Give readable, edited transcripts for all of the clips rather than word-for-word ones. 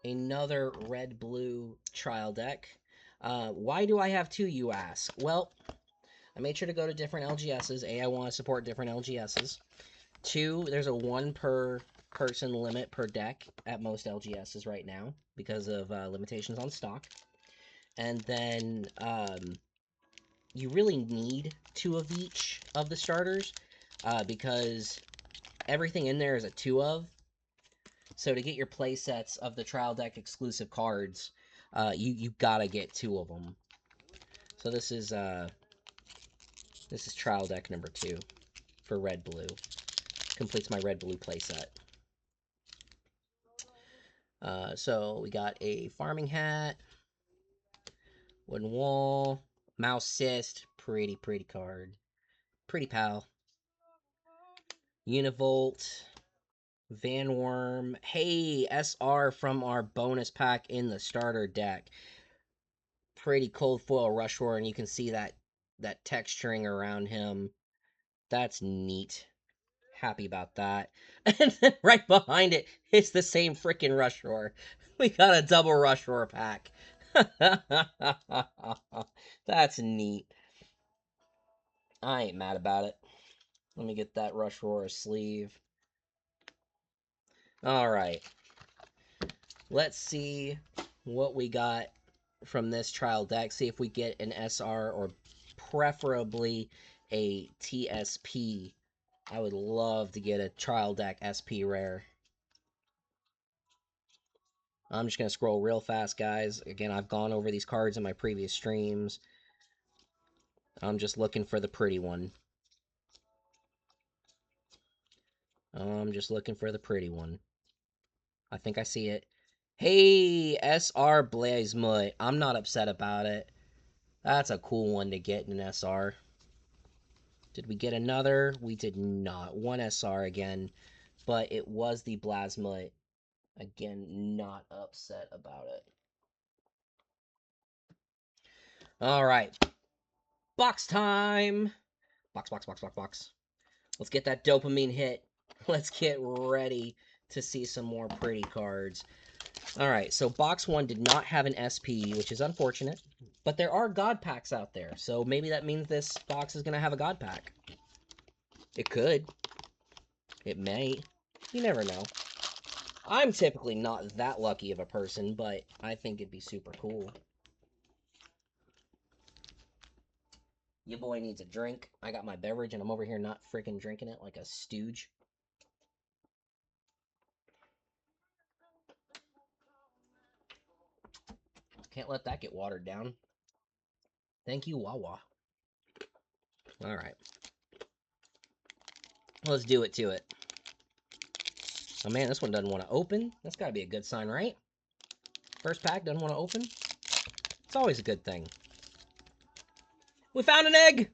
another red-blue trial deck. Why do I have two, you ask? Well, I made sure to go to different LGSs. A, I want to support different LGSs. Two, there's a one per person limit per deck at most LGSs right now because of limitations on stock. And then you really need two of each of the starters because everything in there is a two of. So to get your play sets of the trial deck exclusive cards, you gotta get two of them. So this is trial deck number 2 for red blue. Completes my red blue playset. So we got a farming hat, wooden wall, mouse cyst, pretty card, pretty pal, univolt, Van Worm. Hey, SR from our bonus pack in the starter deck. Pretty cold foil rush roar, and you can see that texturing around him. That's neat. Happy about that. And then right behind it is the same freaking rush roar. We got a double rush roar pack. That's neat. I ain't mad about it. Let me get that rush roar sleeve. All right. Let's see what we got from this trial deck. See if we get an SR or preferably a TSP. I would love to get a trial deck SP rare. I'm just going to scroll real fast, guys. Again, I've gone over these cards in my previous streams. I'm just looking for the pretty one. I'm just looking for the pretty one. I think I see it. Hey, SR Blazemut. I'm not upset about it. That's a cool one to get in an SR. Did we get another? We did not. One SR again, but it was the Blasmut. Again, not upset about it. All right. Box time. Box. Let's get that dopamine hit. Let's get ready to see some more pretty cards. All right, so box 1 did not have an SP, which is unfortunate. But there are God packs out there, so maybe that means this box is going to have a God pack. It could. It may. You never know. I'm typically not that lucky of a person, but I think it'd be super cool. Your boy needs a drink. I got my beverage, and I'm over here not freaking drinking it like a stooge. Can't let that get watered down. Thank you, Wawa. All right. Let's do it to it. Oh, man, this one doesn't want to open. That's got to be a good sign, right? First pack doesn't want to open. It's always a good thing. We found an egg!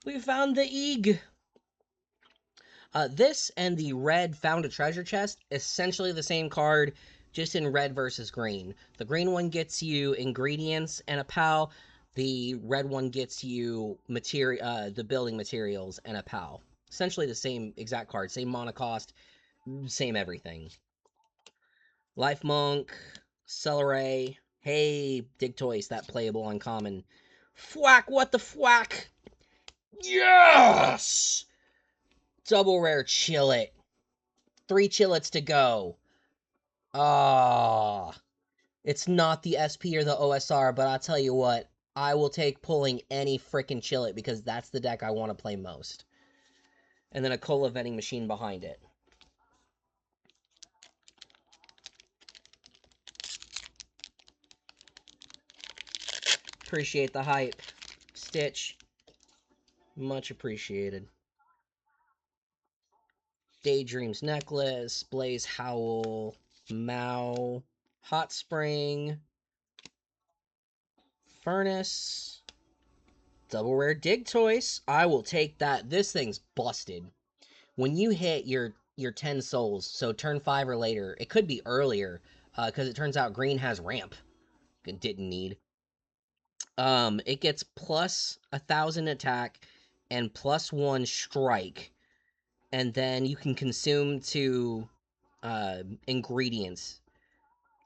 We found the egg! This and the red found a treasure chest, essentially the same card, just in red versus green. The green one gets you ingredients and a pal. The red one gets you the building materials and a pal. Essentially the same exact card, same mana cost, same everything. Life Monk, Celeray. Hey, Digtoise, that playable uncommon. Fwack, what the fwack? Yes! Double rare Chillet. 3 Chillets to go. Ah. It's not the SP or the OSR, but I'll tell you what. I will take pulling any frickin' Chillet because that's the deck I want to play most. And then a Cola vending machine behind it. Appreciate the hype. Stitch. Much appreciated. Daydreams Necklace, Blaze Howl, Mao, Hot Spring, Furnace, double rare Digtoise. I will take that. This thing's busted. When you hit your 10 souls, so turn 5 or later, it could be earlier, because it turns out green has ramp. It didn't need. It gets plus 1,000 attack and plus 1 strike, and then you can consume 2 ingredients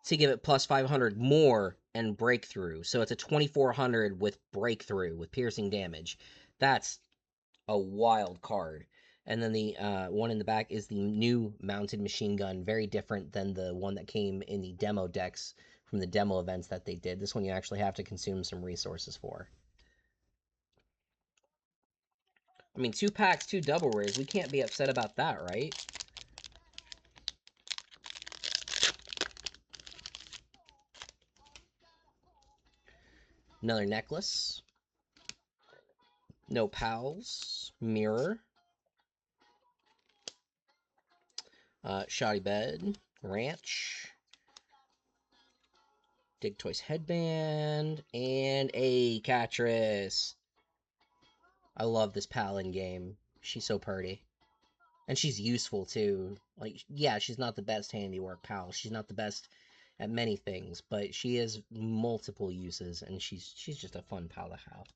to give it plus 500 more and breakthrough. So it's a 2400 with breakthrough with piercing damage. That's a wild card. And then the one in the back is the new mounted machine gun, very different than the one that came in the demo decks from the demo events that they did. This one you actually have to consume some resources for. I mean, 2 packs, 2 double rares. We can't be upset about that, right? Another necklace. No pals. Mirror. Shoddy bed. Ranch. Dig Toys headband. And a Catress. I love this pal in game. She's so pretty. And she's useful too. Like, yeah, she's not the best handiwork pal. She's not the best at many things, but she has multiple uses, and she's just a fun pal to have.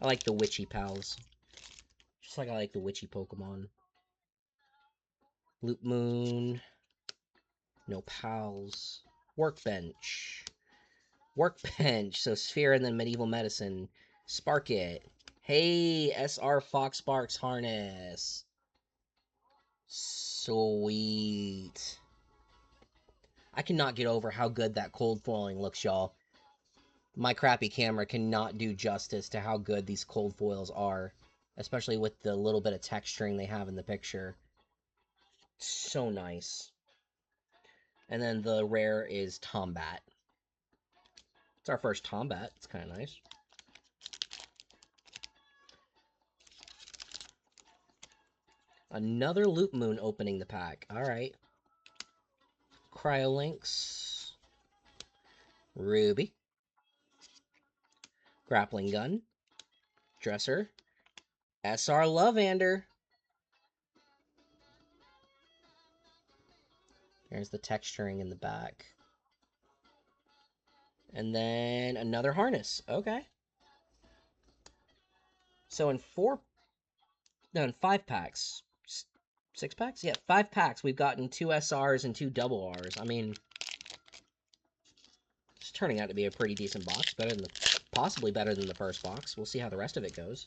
I like the witchy pals. Just like I like the witchy Pokemon. Loop Moon. No pals. Workbench. Workbench. So Sphere and then Medieval Medicine. Spark It. Hey, SR Fox Sparks harness. Sweet. I cannot get over how good that cold foiling looks, y'all. My crappy camera cannot do justice to how good these cold foils are, especially with the little bit of texturing they have in the picture. So nice. And then the rare is Tombat. It's our first Tombat. It's kind of nice. Another Loop Moon opening the pack. Alright. Cryolinks. Ruby. Grappling Gun. Dresser. SR Lovander. There's the texturing in the back. And then another harness. Okay. So in 5 packs. 6 packs? Yeah, 5 packs. We've gotten 2 SRs and 2 double Rs. I mean, it's turning out to be a pretty decent box. Possibly better than the first box. We'll see how the rest of it goes.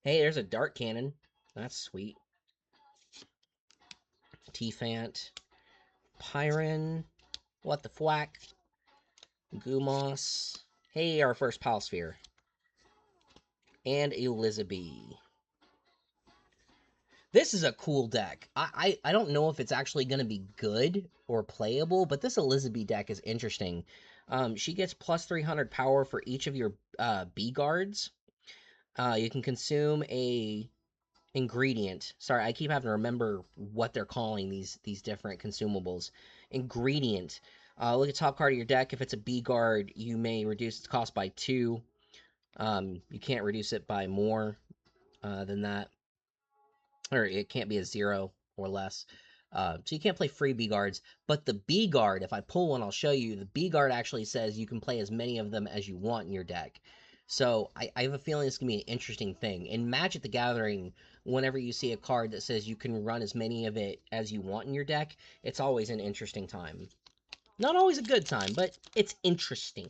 Hey, there's a dart cannon. That's sweet. T-Fant. Pyron. What the Fwack. Gumos. Hey, our first Palsphere. And Elizabeth. This is a cool deck. I don't know if it's actually going to be good or playable, but this Elizabeth deck is interesting. She gets plus 300 power for each of your B guards. You can consume a ingredient. Sorry, I keep having to remember what they're calling these different consumables. Ingredient. Look at top card of your deck. If it's a B guard, you may reduce its cost by 2. You can't reduce it by more than that. Or it can't be a 0 or less. So you can't play free B guards. But the B guard, if I pull one, I'll show you. The B guard actually says you can play as many of them as you want in your deck. So I have a feeling it's going to be an interesting thing. In Magic the Gathering, whenever you see a card that says you can run as many of it as you want in your deck, it's always an interesting time. Not always a good time, but it's interesting.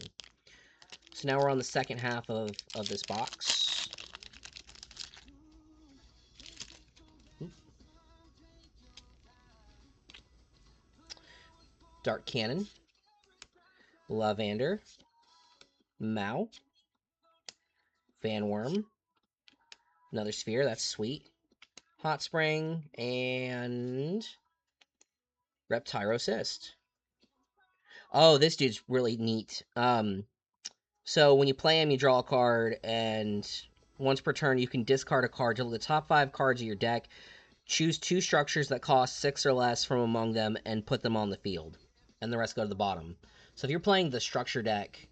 So now we're on the second half of this box. Dart Cannon. Lovander. Mao. Vanworm. Another Sphere, that's sweet. Hot Spring, and Reptyrocyst. Oh, this dude's really neat. So when you play him, you draw a card, and once per turn, you can discard a card to the top 5 cards of your deck. Choose 2 structures that cost 6 or less from among them, and put them on the field. And the rest go to the bottom. So if you're playing the structure deck,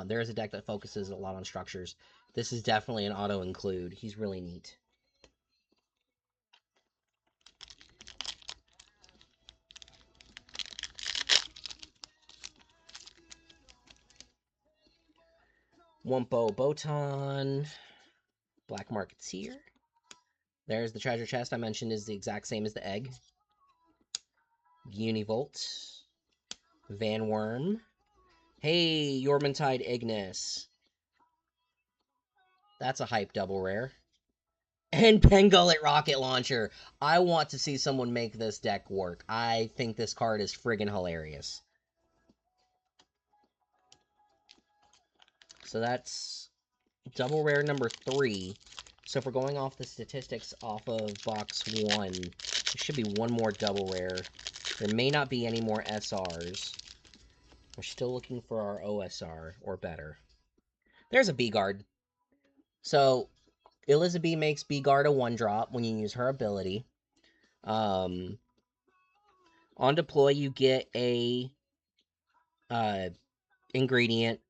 there is a deck that focuses a lot on structures. This is definitely an auto-include. He's really neat. Wumpo Botan. Black Marketeer. There's the treasure chest I mentioned is the exact same as the egg. Univolt. Van Worm. Hey, Yormantide Ignis. That's a hype double rare. And Pengullet Rocket Launcher. I want to see someone make this deck work. I think this card is friggin' hilarious. So that's double rare number 3. So if we're going off the statistics off of box 1, there should be one more double rare. There may not be any more SRs. We're still looking for our OSR or better. There's a B-Guard. So Elizabeth makes B-Guard a 1-drop when you use her ability. On deploy, you get a ingredient.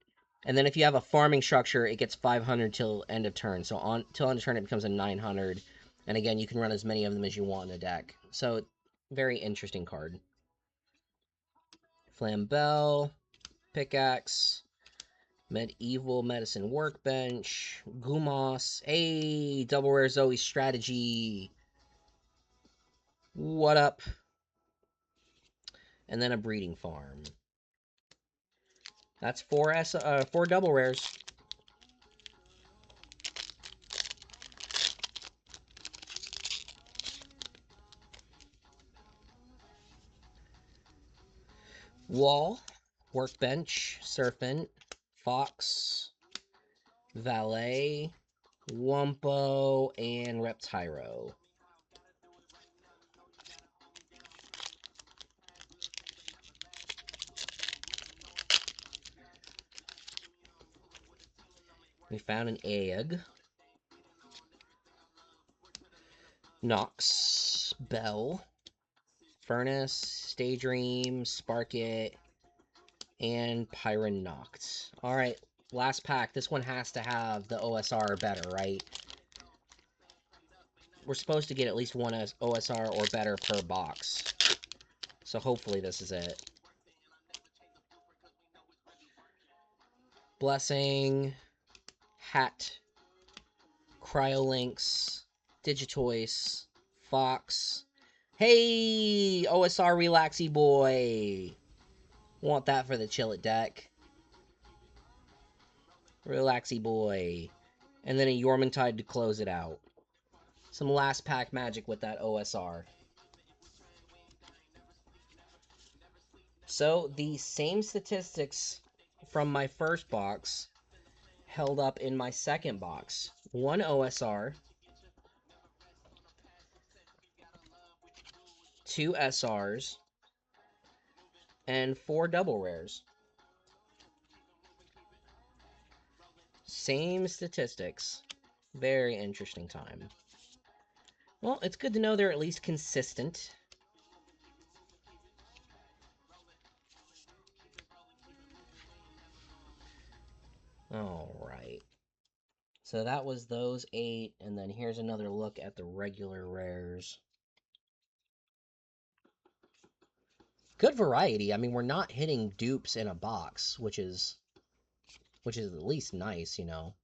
And then if you have a farming structure, it gets 500 till end of turn. So till end of turn, it becomes a 900. And again, you can run as many of them as you want in a deck. So, very interesting card. Flambell, Pickaxe, Medieval Medicine Workbench, Gumos. Hey, double rare Zoe Strategy. What up? And then a breeding farm. That's 4 double rares. Wall, Workbench, Serpent, Fox, Valet, Wumpo, and Reptyro. We found an egg. Nox, Bell, Furnace, Daydream, Sparkit, and Pyronoct. Alright, last pack. This one has to have the OSR or better, right? We're supposed to get at least one OSR or better per box. So hopefully this is it. Blessing, Hat, Cryolinks, Digitoise, Fox. Hey, OSR Relaxy Boy. Want that for the Chillet deck. Relaxy Boy. And then a Yormantide to close it out. Some last pack magic with that OSR. So, the same statistics from my first box held up in my second box. 1 OSR, 2 SRs, and 4 double rares. Same statistics. Very interesting time. Well, it's good to know they're at least consistent. Alright. So that was those 8, and then here's another look at the regular rares. Good variety. I mean, we're not hitting dupes in a box, which is at least nice, you know.